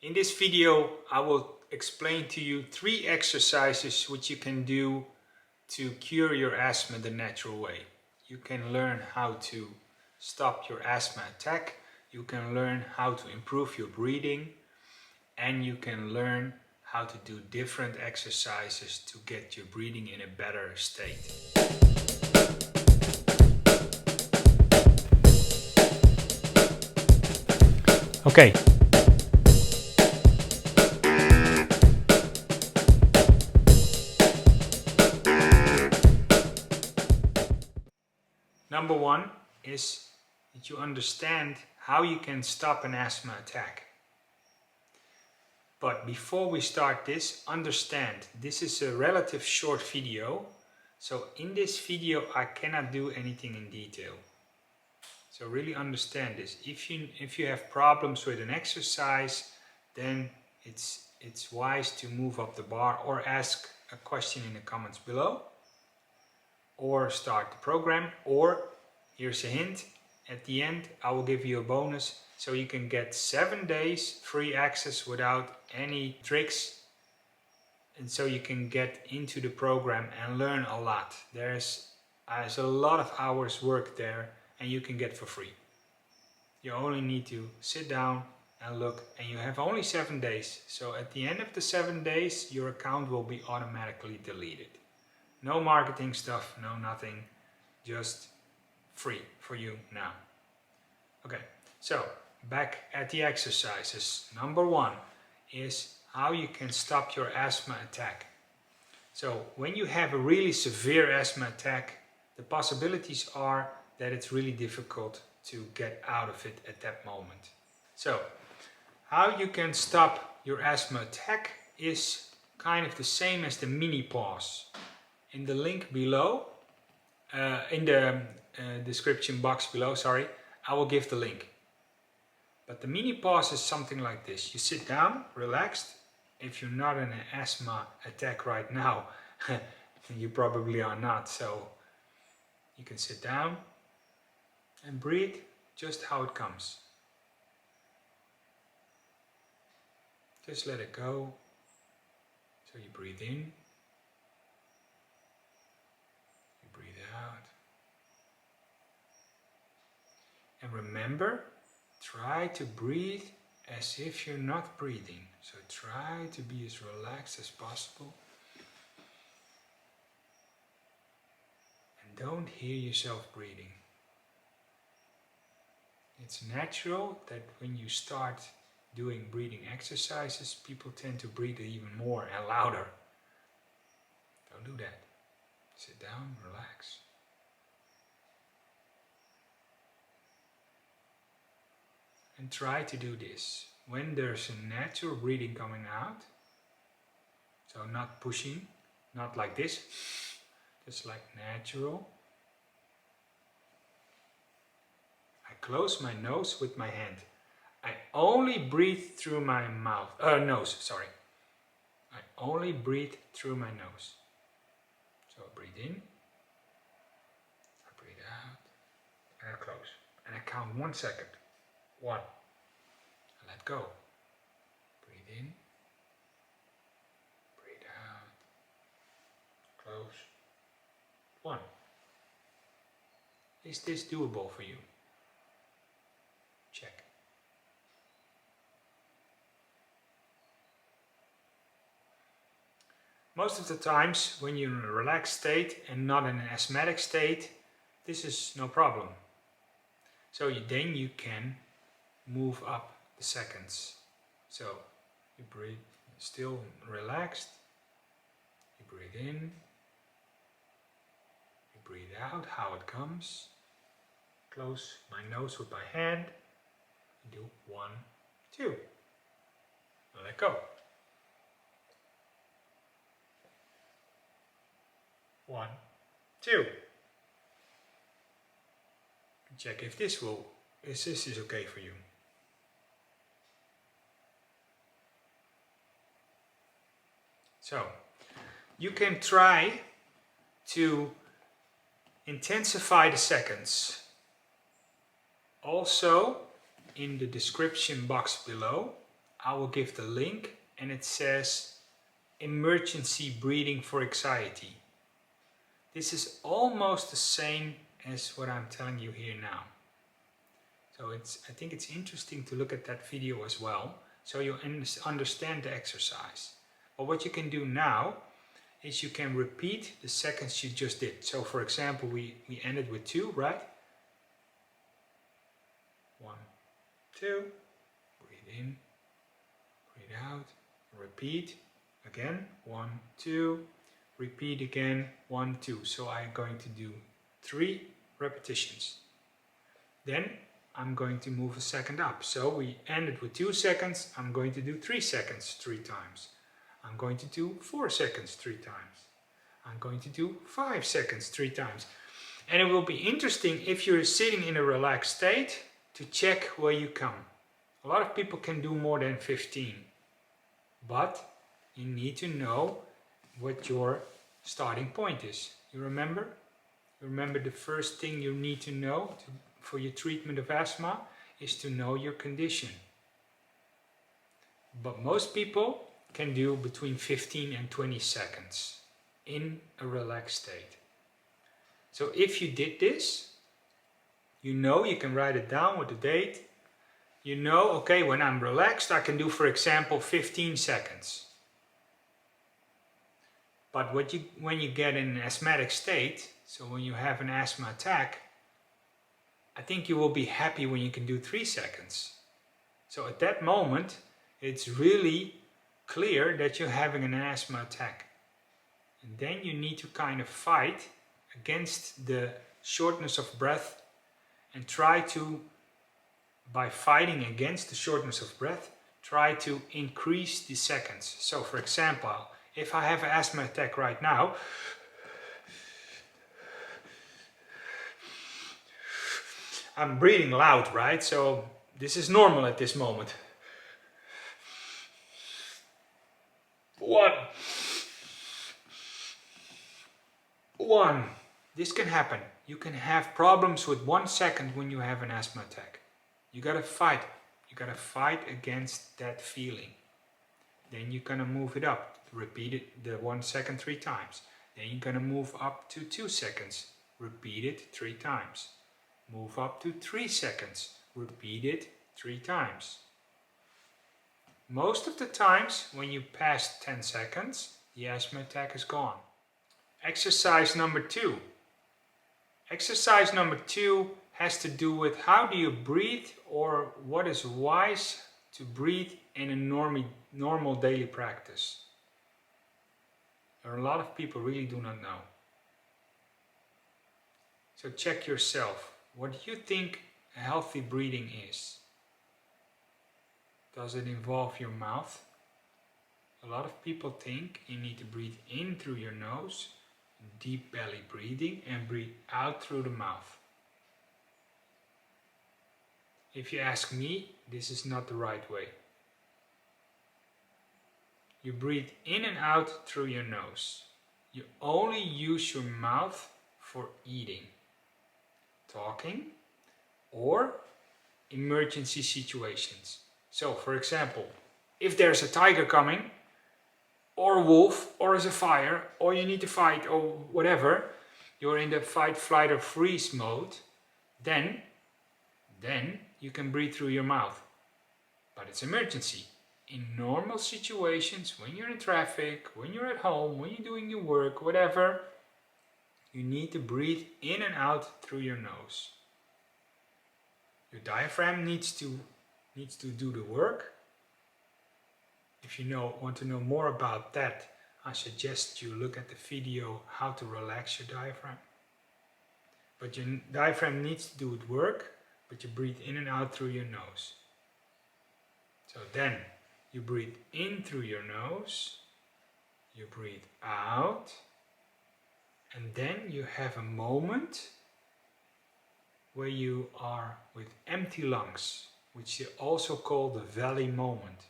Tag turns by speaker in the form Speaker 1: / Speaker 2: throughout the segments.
Speaker 1: In this video, I will explain to you 3 exercises which you can do to cure your asthma the natural way. You can learn how to stop your asthma attack, you can learn how to improve your breathing, and you can learn how to do different exercises to get your breathing in a better state. Okay. Number 1 is that you understand how you can stop an asthma attack. But before we start this, understand this is a relative short video. So in this video I cannot do anything in detail. So really understand this. If you have problems with an exercise, then it's wise to move up the bar or ask a question in the comments below. Or start the program, or here's a hint, at the end I will give you a bonus so you can get 7 days free access without any tricks, and so you can get into the program and learn a lot. There's a lot of hours work there and you can get for free. You only need to sit down and look, and you have only 7 days. So at the end of the 7 days your account will be automatically deleted. No marketing stuff, no nothing, just free for you now. Okay, so back at the exercises. Number 1 is how you can stop your asthma attack. So when you have a really severe asthma attack, the possibilities are that it's really difficult to get out of it at that moment. So how you can stop your asthma attack is kind of the same as the mini pause. In the link below, in the description box below, I will give the link. But the mini pause is something like this. You sit down, relaxed. If you're not in an asthma attack right now, you probably are not. So you can sit down and breathe just how it comes. Just let it go. So you breathe in. Out. And remember, try to breathe as if you're not breathing. So try to be as relaxed as possible. And don't hear yourself breathing. It's natural that when you start doing breathing exercises, people tend to breathe even more and louder. Don't do that. Sit down, relax. And try to do this when there's a natural breathing coming out. So not pushing, not like this, just like natural. I close my nose with my hand. I only breathe through my nose. I only breathe through my nose. So I breathe in, I breathe out, and I close. And I count 1 second. 1. And let go. Breathe in, breathe out, close. 1. Is this doable for you? Check. Most of the times when you're in a relaxed state and not in an asthmatic state, this is no problem. So then you can move up the seconds. So you breathe, still relaxed, you breathe in, you breathe out how it comes, close my nose with my hand, do 1, 2, let go. 1, 2. Check if this is okay for you. So you can try to intensify the seconds. Also in the description box below I will give the link, and it says emergency breathing for anxiety. This is almost the same as what I'm telling you here now. So I think it's interesting to look at that video as well, so you understand the exercise. But what you can do now is you can repeat the seconds you just did. So for example, we ended with 2, right? 1, 2, breathe in, breathe out, repeat again, 1, 2, repeat again, 1, 2. So I'm going to do 3 repetitions. Then I'm going to move a second up. So we ended with 2 seconds, I'm going to do 3 seconds 3 times. I'm going to do 4 seconds 3 times. I'm going to do 5 seconds 3 times. And it will be interesting if you're sitting in a relaxed state to check where you come. A lot of people can do more than 15. But you need to know what your starting point is. You remember? Remember, the first thing you need to know for your treatment of asthma is to know your condition. But most people can do between 15 and 20 seconds in a relaxed state. So if you did this, you know, you can write it down with the date. You know, okay, when I'm relaxed, I can do, for example, 15 seconds. But when you get in an asthmatic state, so when you have an asthma attack, I think you will be happy when you can do 3 seconds. So at that moment, it's really clear that you're having an asthma attack. And then you need to kind of fight against the shortness of breath and try to, by fighting against the shortness of breath, try to increase the seconds. So for example, if I have an asthma attack right now, I'm breathing loud, right? So this is normal at this moment. 1. This can happen. You can have problems with 1 second when you have an asthma attack. You gotta fight. You gotta fight against that feeling. Then you're gonna move it up. Repeat it, the 1 second 3 times. Then you're gonna move up to 2 seconds. Repeat it 3 times. Move up to 3 seconds. Repeat it 3 times. Most of the times, when you pass 10 seconds, the asthma attack is gone. Exercise number 2. Exercise number 2 has to do with how do you breathe, or what is wise to breathe in a normal daily practice. There are a lot of people really do not know. So check yourself. What do you think a healthy breathing is? Does it involve your mouth? A lot of people think you need to breathe in through your nose, deep belly breathing, and breathe out through the mouth. If you ask me, this is not the right way. You breathe in and out through your nose. You only use your mouth for eating, talking, or emergency situations. So, for example, if there's a tiger coming, or a wolf, or there's a fire, or you need to fight, or whatever, you're in the fight, flight, or freeze mode, then you can breathe through your mouth. But it's emergency. In normal situations, when you're in traffic, when you're at home, when you're doing your work, whatever, you need to breathe in and out through your nose. Your diaphragm needs to do the work. If you want to know more about that, I suggest you look at the video how to relax your diaphragm. But your diaphragm needs to do its work, but you breathe in and out through your nose. So then you breathe in through your nose, you breathe out, and then you have a moment where you are with empty lungs, which you also call the valley moment.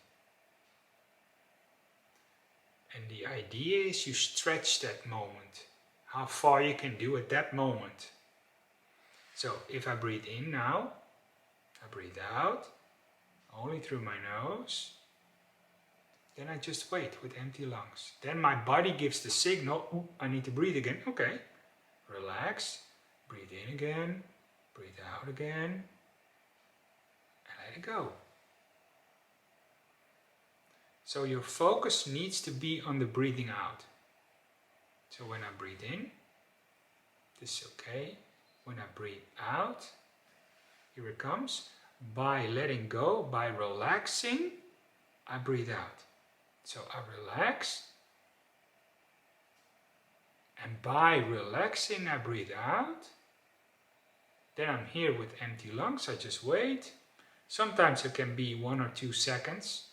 Speaker 1: And the idea is you stretch that moment, how far you can do at that moment. So if I breathe in now, I breathe out, only through my nose, Then I just wait with empty lungs. Then my body gives the signal, "Ooh, I need to breathe again." Okay, relax, breathe in again, breathe out again, and let it go. So your focus needs to be on the breathing out. So when I breathe in, this is okay. When I breathe out, here it comes. By letting go, by relaxing, I breathe out. So I relax, and by relaxing I breathe out. Then I'm here with empty lungs, I just wait. Sometimes it can be 1 or 2 seconds.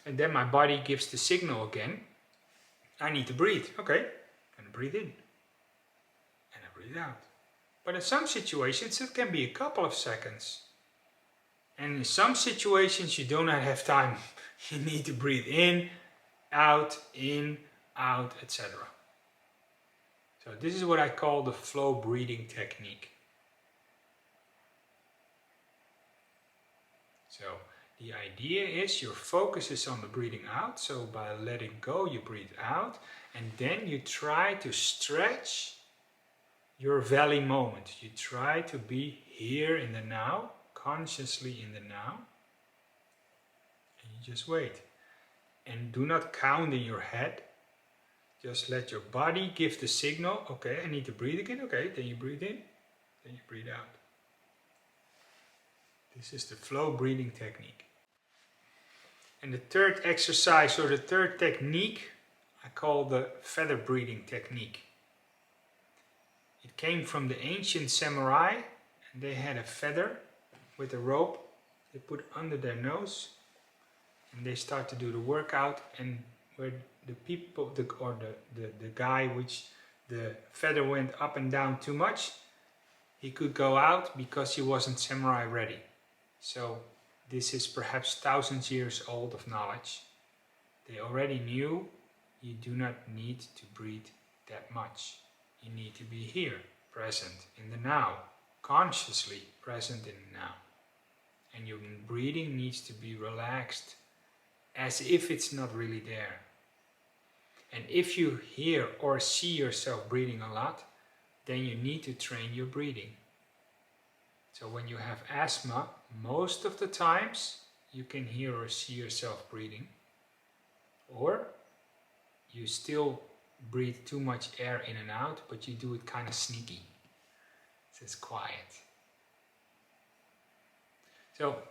Speaker 1: And then my body gives the signal again. I need to breathe. Okay, and I breathe in. And I breathe out. But in some situations it can be a couple of seconds. And in some situations you do not have time. You need to breathe in, out, etc. So this is what I call the flow breathing technique. So the idea is your focus is on the breathing out. So by letting go, you breathe out, and then you try to stretch your valley moment. You try to be here in the now, consciously in the now, and you just wait. And do not count in your head. Just let your body give the signal. Okay, I need to breathe again. Okay, then you breathe in, then you breathe out. This is the flow breathing technique. And the third exercise, or the third technique, I call the feather breathing technique. It came from the ancient samurai, and they had a feather with a rope they put under their nose, and they start to do the workout, and where the people, the guy which the feather went up and down too much, he could go out because he wasn't samurai ready. So this is perhaps thousands years old of knowledge. They already knew you do not need to breathe that much. You need to be here, present in the now, consciously present in the now. And your breathing needs to be relaxed, as if it's not really there. And if you hear or see yourself breathing a lot, then you need to train your breathing. So when you have asthma, most of the times you can hear or see yourself breathing. Or you still breathe too much air in and out, but you do it kind of sneaky. It's quiet. So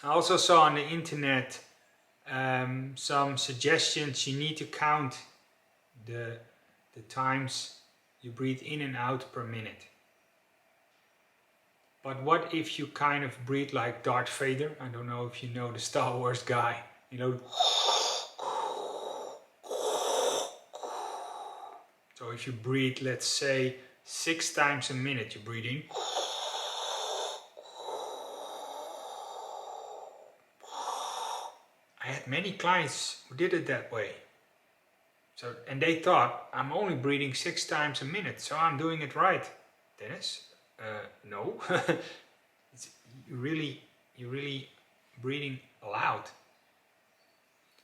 Speaker 1: I also saw on the internet some suggestions. You need to count the times you breathe in and out per minute. But what if you kind of breathe like Darth Vader? I don't know if you know the Star Wars guy. You know. So if you breathe, let's say 6 times a minute, you breathe in. I had many clients who did it that way. So, and they thought, I'm only breathing 6 times a minute, so I'm doing it right. Dennis? No. You're really breathing loud.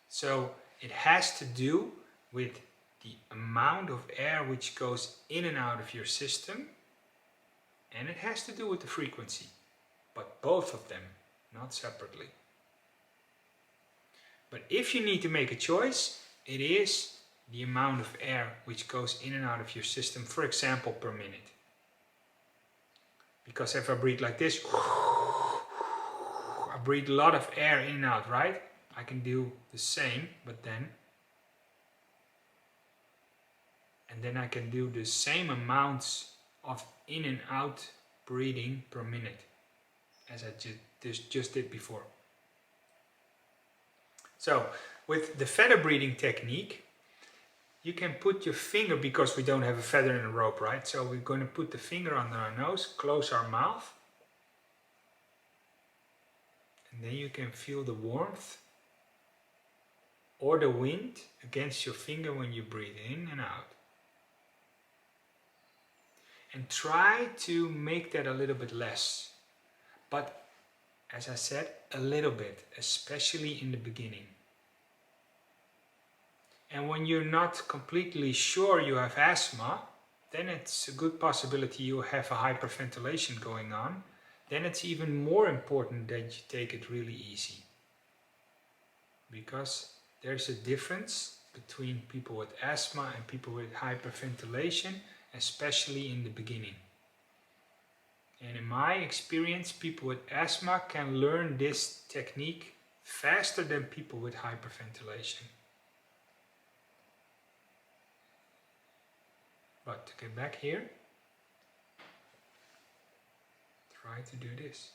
Speaker 1: So it has to do with the amount of air which goes in and out of your system, and it has to do with the frequency, but both of them, not separately. But if you need to make a choice, it is the amount of air which goes in and out of your system, for example, per minute. Because if I breathe like this, I breathe a lot of air in and out, right? I can do the same, but then I can do the same amounts of in and out breathing per minute as I just did before. So with the feather breathing technique, you can put your finger, because we don't have a feather in a rope, right? So we're going to put the finger under our nose, close our mouth, and then you can feel the warmth or the wind against your finger when you breathe in and out. And try to make that a little bit less. But as I said, a little bit, especially in the beginning. And when you're not completely sure you have asthma, then it's a good possibility you have a hyperventilation going on. Then it's even more important that you take it really easy. Because there's a difference between people with asthma and people with hyperventilation, especially in the beginning. And in my experience, people with asthma can learn this technique faster than people with hyperventilation. But to get back here, try to do this.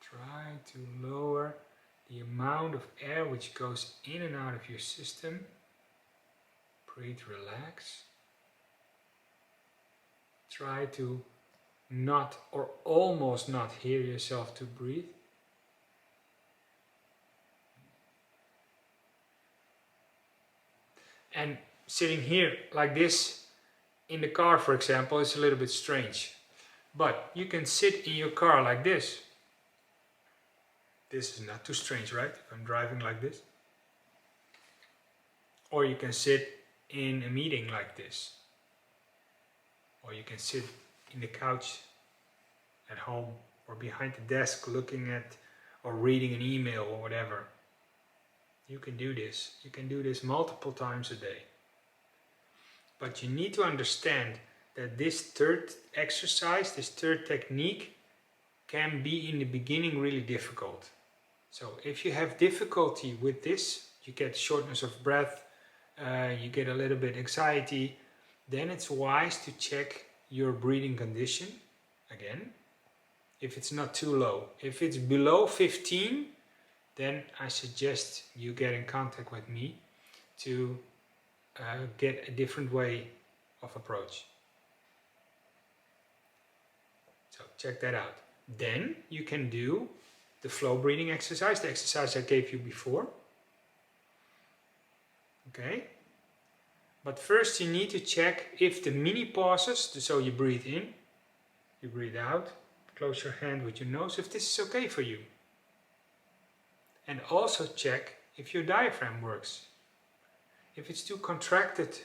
Speaker 1: Try to lower the amount of air which goes in and out of your system. Breathe, relax. Try to not or almost not hear yourself to breathe. And sitting here like this in the car, for example, is a little bit strange. But you can sit in your car like this. This is not too strange, right? If I'm driving like this. Or you can sit in a meeting like this. Or you can sit in the couch at home or behind the desk looking at or reading an email or whatever. You can do this. You can do this multiple times a day. But you need to understand that this third exercise, this third technique, can be in the beginning really difficult. So if you have difficulty with this, you get shortness of breath, you get a little bit anxiety, then it's wise to check your breathing condition again. If it's not too low. If it's below 15, then I suggest you get in contact with me to get a different way of approach. So check that out. Then you can do the flow breathing exercise, the exercise I gave you before. Okay. But first you need to check if the mini pauses, so you breathe in, you breathe out, close your hand with your nose, if this is okay for you. And also check if your diaphragm works. If it's too contracted,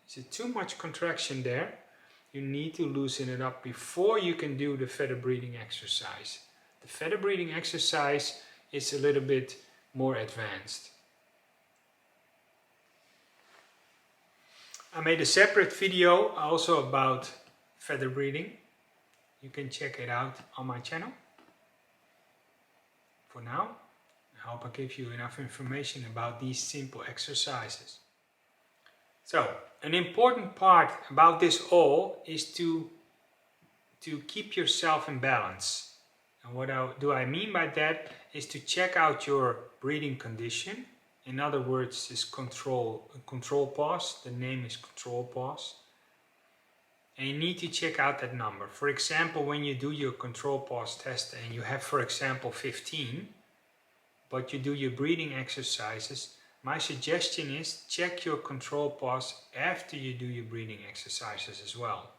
Speaker 1: is it too much contraction there? You need to loosen it up before you can do the feather breathing exercise. The feather breathing exercise is a little bit more advanced. I made a separate video also about feather breathing. You can check it out on my channel. For now, I hope I gave you enough information about these simple exercises. So, an important part about this all is to keep yourself in balance. And what do I mean by that is to check out your breathing condition. In other words, this control pause. The name is control pause. And you need to check out that number. For example, when you do your control pause test and you have, for example, 15, but you do your breathing exercises, my suggestion is check your control pause after you do your breathing exercises as well.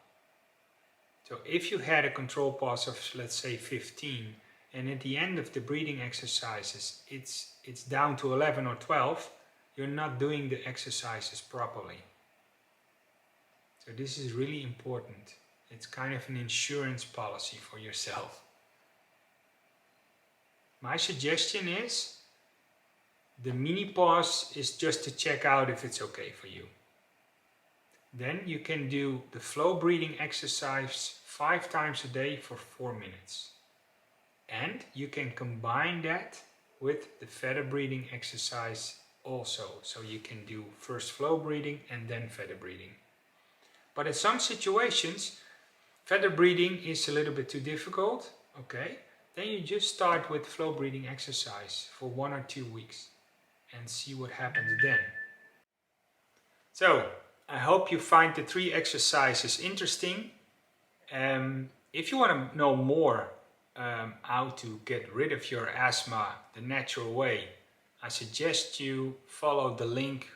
Speaker 1: So if you had a control pause of, let's say, 15, and at the end of the breathing exercises it's down to 11 or 12, you're not doing the exercises properly. So this is really important. It's kind of an insurance policy for yourself. My suggestion is the mini pause is just to check out if it's okay for you. Then you can do the flow breathing exercise 5 times a day for 4 minutes. And you can combine that with the feather breathing exercise also. So you can do first flow breathing and then feather breathing. But in some situations, feather breathing is a little bit too difficult. Okay, then you just start with flow breathing exercise for 1 or 2 weeks and see what happens then. So, I hope you find the 3 exercises interesting. If you want to know more how to get rid of your asthma the natural way, I suggest you follow the link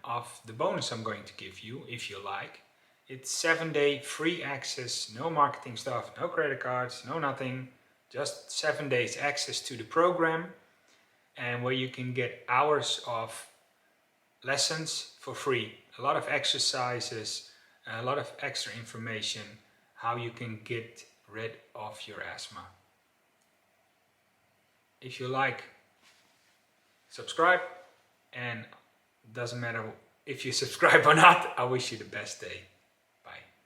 Speaker 1: of the bonus I'm going to give you, if you like. It's 7-day free access, no marketing stuff, no credit cards, no nothing. Just 7 days access to the program, and where you can get hours of lessons for free. A lot of exercises, a lot of extra information, how you can get rid of your asthma. If you like, subscribe, and doesn't matter if you subscribe or not, I wish you the best day.